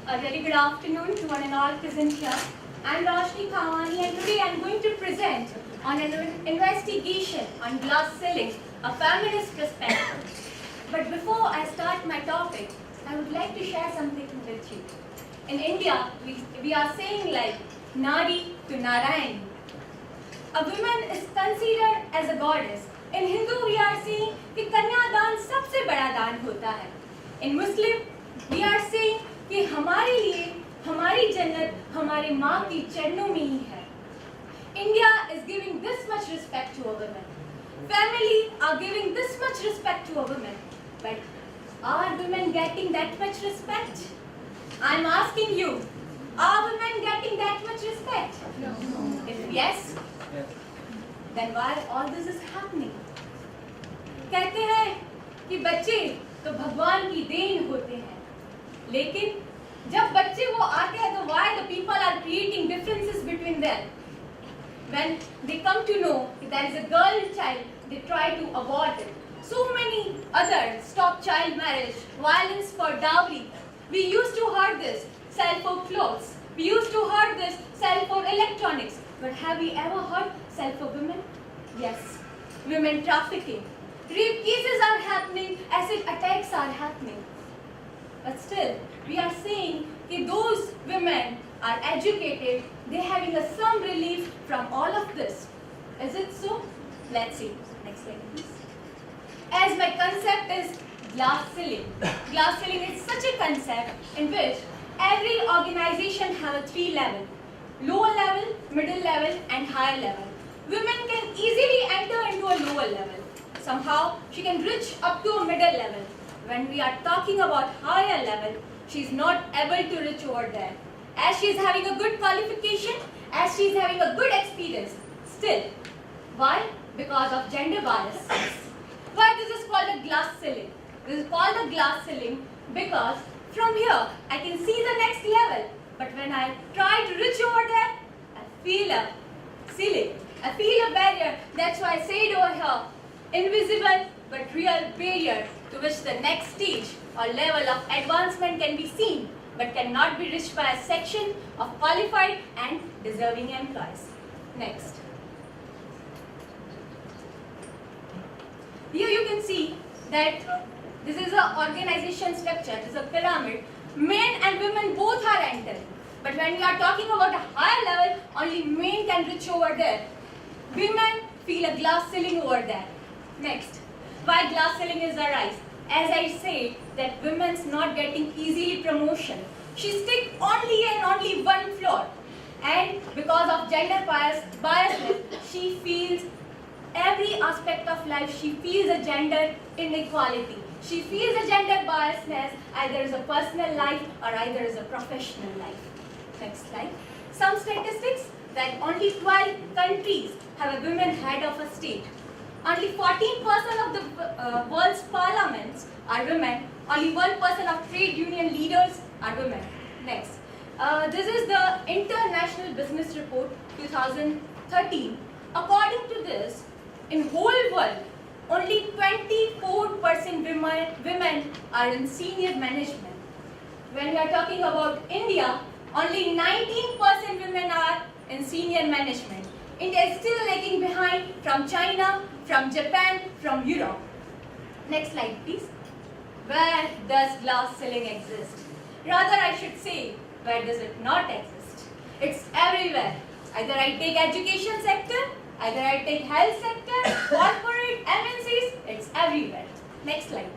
A very good afternoon to one and all present here. I am Roshni Khawani and today I am going to present on an investigation on glass ceiling, a feminist perspective. But before I start my topic, I would like to share something with you. In India, we are saying like Nari to Narayani. A woman is considered as a goddess. In Hindu, we are saying कि कन्यादान सबसे बड़ा दान होता है. In Muslim, we are saying कि हमारे लिए हमारी जन्नत हमारे माँ की चरणों में ही है. India is giving this much respect to a woman. Family are giving this much respect to a woman. But are women getting that much respect? I am asking you, are women getting that much respect? No. If yes, then why all this is happening? कहते हैं कि बच्चे तो भगवान की then होते हैं, लेकिन जब बच्चे वो आते हैं तो why the people are creating differences between them? When they come to know that there is a girl child, they try to abort it. So many others stop child marriage, violence for dowry. We used to heard this, sell for clothes. We used to heard this, sell for electronics. But have we ever heard sell for women? Yes, women trafficking. Rape cases are happening, acid attacks are happening. But still, we are saying that those women are educated, they are having some relief from all of this. Is it so? Let's see. Next slide, please. As my concept is glass ceiling. Glass ceiling is such a concept in which every organization has a 3 levels. Lower level, middle level and higher level. Women can easily enter into a lower level. Somehow, she can reach up to a middle level. When we are talking about higher level, she is not able to reach over there. As she is having a good qualification, as she is having a good experience. Still, why? Because of gender bias. Why this is called a glass ceiling? This is called a glass ceiling because from here, I can see the next level. But when I try to reach over there, I feel a ceiling. I feel a barrier. That's why I say it over here. Invisible but real barrier to which the next stage or level of advancement can be seen but cannot be reached by a section of qualified and deserving employees. Next. Here you can see that this is an organization structure, this is a pyramid. Men and women both are entering. But when we are talking about a higher level, only men can reach over there. Women feel a glass ceiling over there. Next, why glass ceiling is arise? As I say, that women's not getting easily promotion. She stick only and only one floor. And because of gender biasness, she feels every aspect of life, she feels a gender inequality. She feels a gender biasness, either as a personal life or either as a professional life. Next slide. Some statistics that only 12 countries have a women head of a state. Only 14% of the world's parliaments are women. Only 1% of trade union leaders are women. Next. This is the International Business Report 2013. According to this, in whole world, only 24% women are in senior management. When we are talking about India, only 19% women are in senior management. India is still lagging behind from China, from Japan, from Europe. Next slide, please. Where does glass ceiling exist? Rather, I should say, where does it not exist? It's everywhere. Either I take education sector, either I take health sector, corporate, MNCs, it's everywhere. Next slide.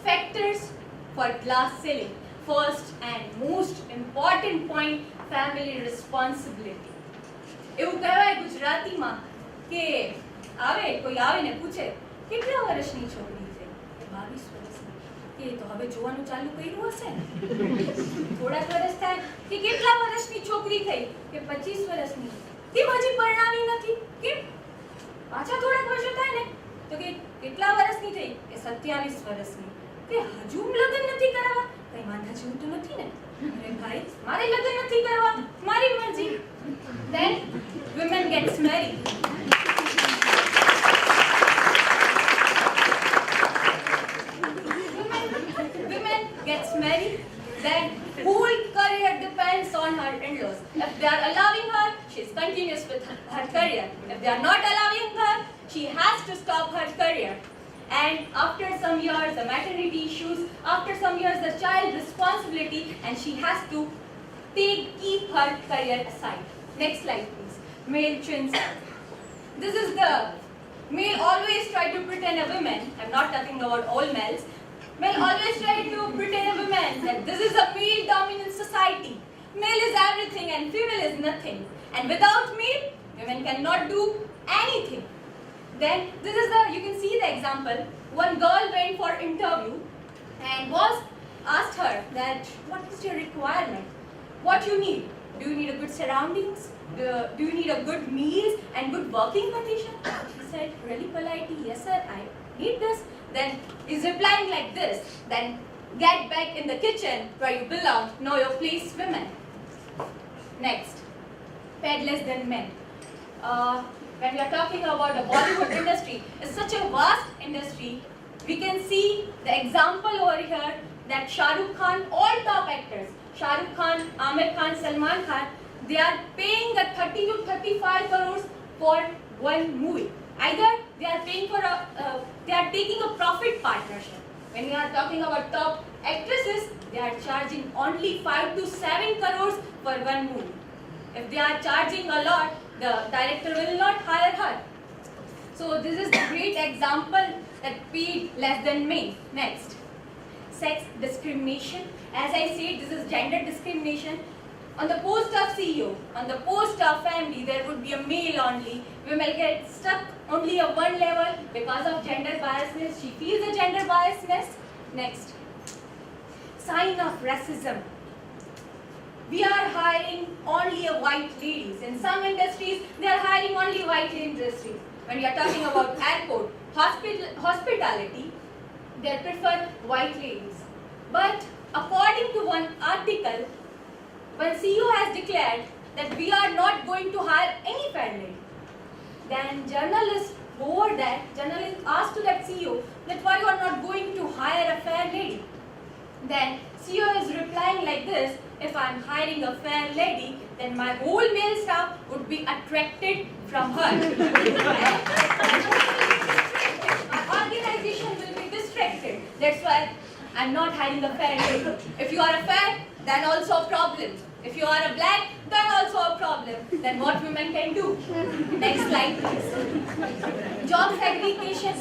Factors for glass ceiling. First and most important point, family responsibility. એવું કહેવાય ગુજરાતીમાં કે કોઈ આવે ને પૂછે કેટલા વર્ષની છોકરી છે 22 વર્ષની કે તો હવે જોવાનું ચાલુ કર્યું હશે થોડાક વર્ષ થાય કે કેટલા વર્ષની છોકરી થઈ કે 25 વર્ષની કેમ હજી પરણાવી નથી કેમ પાછા થોડાક વર્ષો થાય ને તો કે કેટલા વર્ષની થઈ કે 27 વર્ષની કે હજુ લગ્ન નથી કરાવવા કઈ વાંધા જેવું તો નથી ને અરે ભાઈ મારે લગ્ન નથી કરવા મારી મરજી. Then women gets married. women gets married, then they are not allowing her, she has to stop her career. And after some years, the maternity issues, after some years, the child responsibility, and she has to keep her career aside. Next slide, please. Male twins. This is the male always try to pretend a woman. I'm not talking about all males. Male always try to pretend a woman that this is a male dominant society. Male is everything and female is nothing. And without male, women cannot do anything. Then this is you can see the example. One girl went for interview and was asked her that what is your requirement? What you need? Do you need a good surroundings? Do you need a good meals and good working condition? She said really politely, yes sir, I need this. Then is replying like this, then get back in the kitchen where you belong, know your place, women. Next, paid less than men. When we are talking about the Bollywood industry, it's such a vast industry. We can see the example over here that Shah Rukh Khan, all top actors, Shah Rukh Khan, Aamir Khan, Salman Khan, they are paying the 30 to 35 crores for one movie. Either they are paying for they are taking a profit partnership. When we are talking about top actresses, they are charging only 5 to 7 crores for one movie. If they are charging a lot, the director will not hire her. So this is a great example that paid less than men. Next, sex discrimination. As I said, this is gender discrimination. On the post of CEO, on the post of family, there would be a male only. Women get stuck only at one level because of gender biasness. She feels the gender biasness. Next, sign of racism. We are hiring only white ladies. In some industries, they are hiring only white industries. When we are talking about airport, hospitality, they prefer white ladies. But according to one article, when CEO has declared that we are not going to hire any fair lady, then journalists over that, journalists asked to that CEO that why you are not going to hire a fair lady. Then CEO is replying like this, if I am hiring a fair lady, then my whole male staff would be attracted from her. Our organization will be distracted. That's why I'm not hiring a fair lady. If you are a fair, then also a problem. If you are a black, then also a problem. Then what women can do? Next slide, please. Job segregation.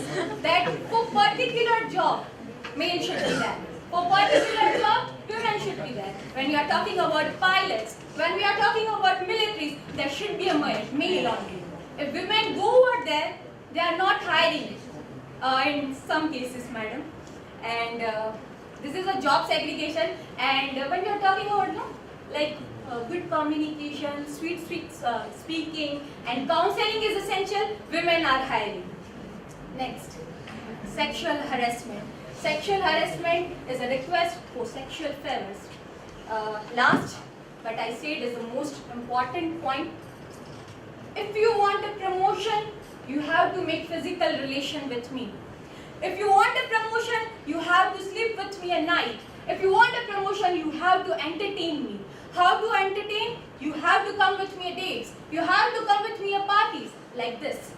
That for particular job, male should be there. For particular job, women should be there. When we are talking about pilots, when we are talking about militaries, there should be a male only. If women go over there, they are not hiring in some cases, madam. And this is a job segregation. And when we are talking about good communication, sweet speaking, and counseling is essential, women are hiring. Next, sexual harassment. Sexual harassment is a request for sexual favors. Last, but I said is the most important point. If you want a promotion, you have to make physical relation with me. If you want a promotion, you have to sleep with me at night. If you want a promotion, you have to entertain me. How to entertain? You have to come with me at dates. You have to come with me at parties, like this.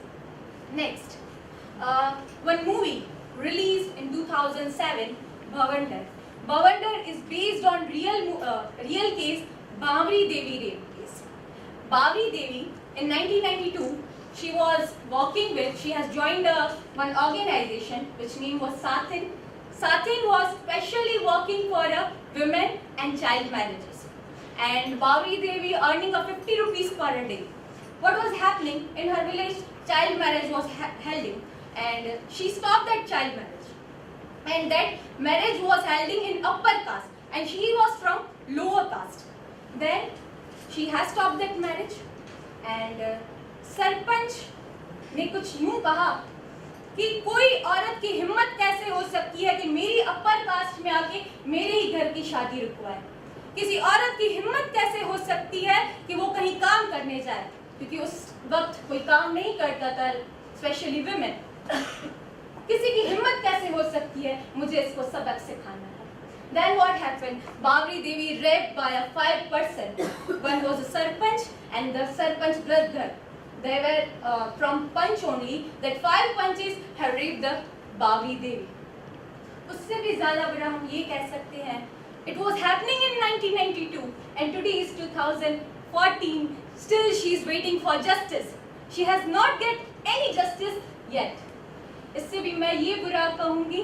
Next, one movie released in 2007, Bhavandar. Bhavandar is based on real case, Bhavri Devi rape case. Bhavri Devi, in 1992, she has joined one organization which name was Sathin. Sathin was specially working for women and child marriages. And Bhavri Devi earning a 50 rupees per day. What was happening in her village? Child marriage was held and she stopped that child marriage. And that marriage was held in upper caste and she was from lower caste. Then she has stopped that marriage and sarpanch ने कुछ यूं कहा कि कोई औरत की हिम्मत कैसे हो सकती है कि मेरी अपर कास्ट में आके मेरे ही घर की शादी रुकवाए। किसी औरत की हिम्मत कैसे हो सकती है कि वो कहीं काम करने जाए, क्योंकि उस वक्त कोई काम नहीं करता था, स्पेशली विमेन। किसी की हिम्मत कैसे हो सकती है, मुझे इसको सबक सिखाना है। Then what happened? Bhavri Devi raped by a 5 person. One was a sarpanch and the sarpanch brother. they were from Punch only that 5 punches have raped the Bavi Devi. उससे भी ज़्यादा बुरा हम ये कह सकते हैं, it was happening in 1992 and today is 2014. Still she is waiting for justice. She has not get any justice yet. इससे भी मैं ये बुरा कहूँगी,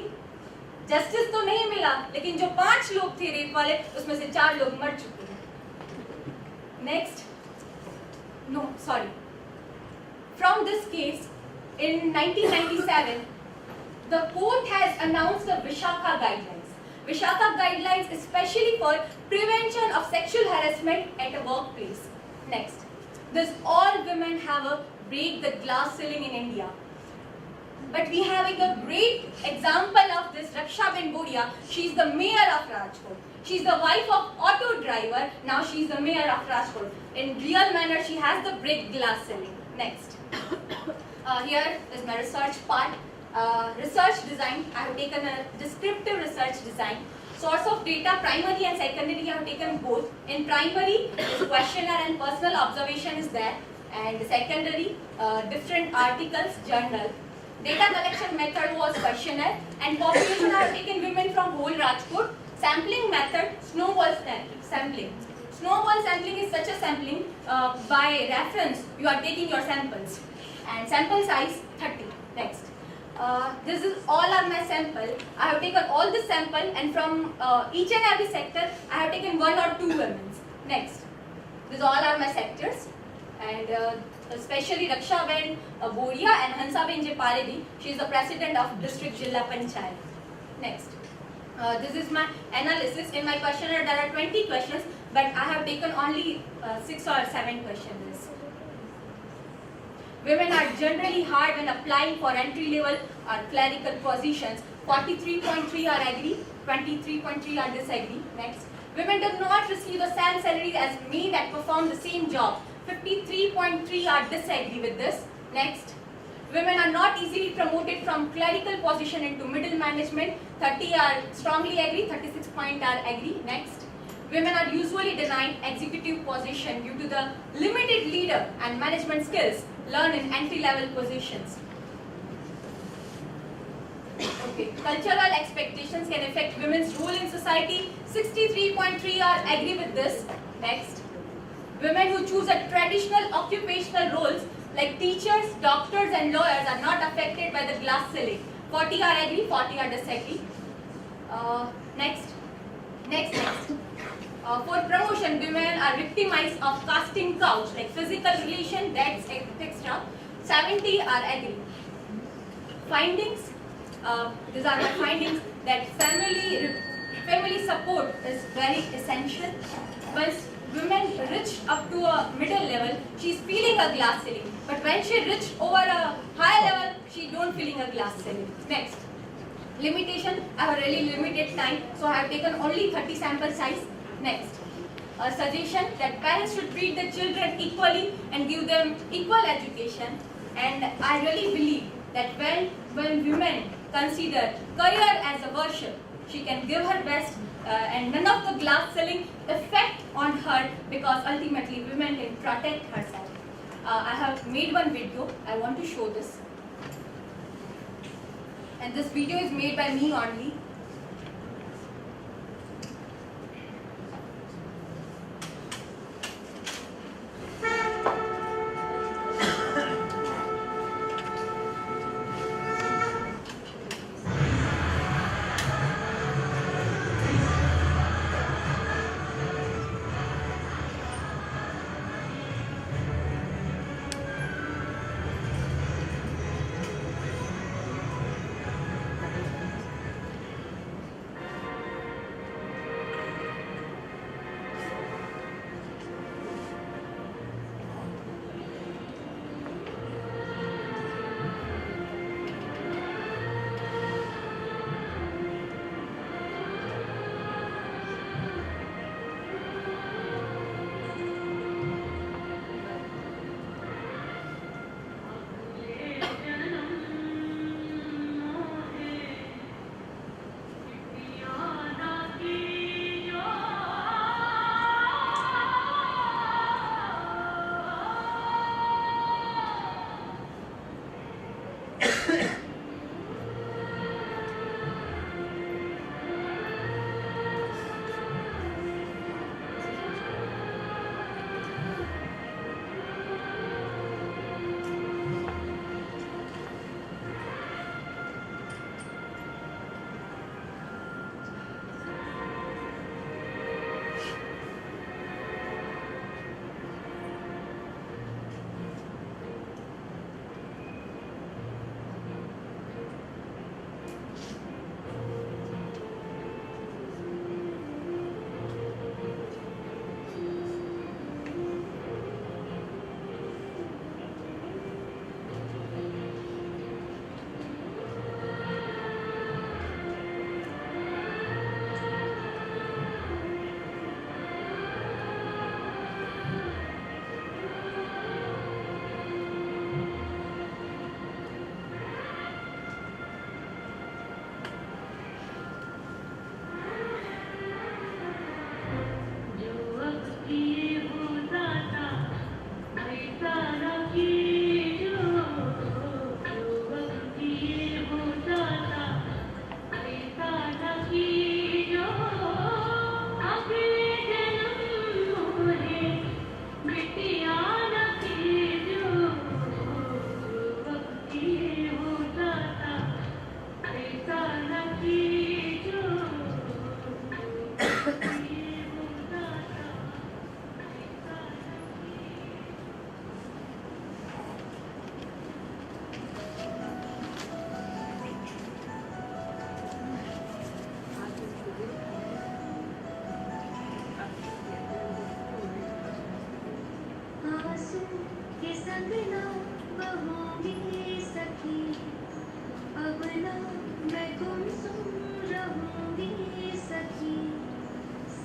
जस्टिस तो नहीं मिला, लेकिन जो 5 लोग थे रेप वाले उसमें से 4 लोग मर चुके हैं. Next, no, sorry. From this case, in 1997, the court has announced the Vishaka Guidelines. Vishaka Guidelines especially for prevention of sexual harassment at a workplace. Next, this all women have a break the glass ceiling in India. But we having a great example of this Raksha-Ben Boria. She is the mayor of Rajkot. She is the wife of auto driver. Now she is the mayor of Rajkot. In real manner, she has the break glass ceiling. Next, here is my research part. Research design. I have taken a descriptive research design. Source of data, primary and secondary. I have taken both. In primary, is questionnaire and personal observation is there, and secondary, different articles, journal. Data collection method was questionnaire, and population I have taken women from whole Rajkot. Sampling method, snowball sampling. Snowball sampling is such a sampling by reference you are taking your samples, and sample size 30. Next, this is all are my sample. I have taken all the sample, and from each and every sector I have taken 1 or 2 women. Next, these all are my sectors, and especially Raksha-Ben Boria and Hansa-Ben Jepaledi. She is the president of district Jilla Panchayat. Next, this is my analysis. In my questionnaire there are 20 questions, but I have taken only 6 or 7 questions. Women are generally hard when applying for entry-level or clerical positions. 43.3 are agree, 23.3 are disagree. Next, women do not receive the same salary as men that perform the same job. 53.3 are disagree with this. Next, women are not easily promoted from clerical position into middle management. 30 are strongly agree, 36 are agree. Next, women are usually denied executive position due to the limited leader and management skills learned in entry-level positions. Okay, cultural expectations can affect women's role in society. 63.3 are agree with this. Next, women who choose a traditional occupational roles like teachers, doctors and lawyers are not affected by the glass ceiling. 40 are agree, 40 are disagree. Next. For promotion, women are victimized of casting couch like physical relation, that's etc. 70 are agree. Findings. These are my findings that family support is very essential. Once women reach up to a middle level, she is feeling a glass ceiling. But when she reached over a high level, she don't feeling a glass ceiling. Next, limitation. I have a really limited time, so I have taken only 30 sample size. Next, a suggestion that parents should treat the children equally and give them equal education. And I really believe that when women consider career as a worship, she can give her best and none of the glass ceiling effect on her, because ultimately women can protect herself. I have made one video. I want to show this. And this video is made by me only.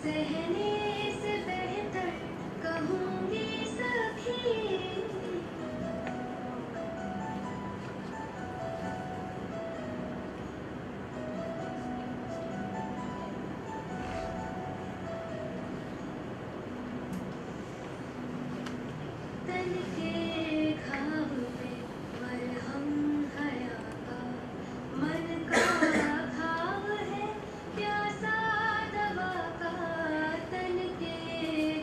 सहने से बेहतर कहूँगी सखी। तन के घाव पे मरहम हया का, मन का घाव है प्यासा दवा का। तन के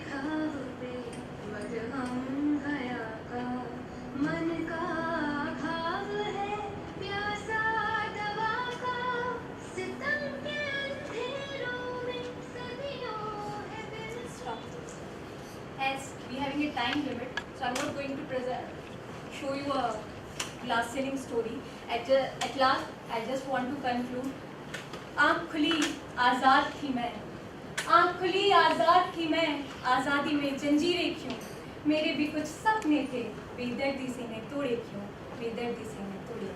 घाव पे मरहम हया का, मन का घाव है प्यासा दवा का। सितम के अंधेरों में सदियों है दिल। As we having a time limit, so I'm not going to show you a glass ceiling story. At last, I just want to conclude. आँख खुली आज़ाद थी मैं, आँख खुली आज़ाद थी मैं, आज़ादी में जंजीरें क्यों? मेरे भी कुछ सपने थे, बेदर्दी से ने तोड़े क्यों? बेदर्दी से ने तोड़े।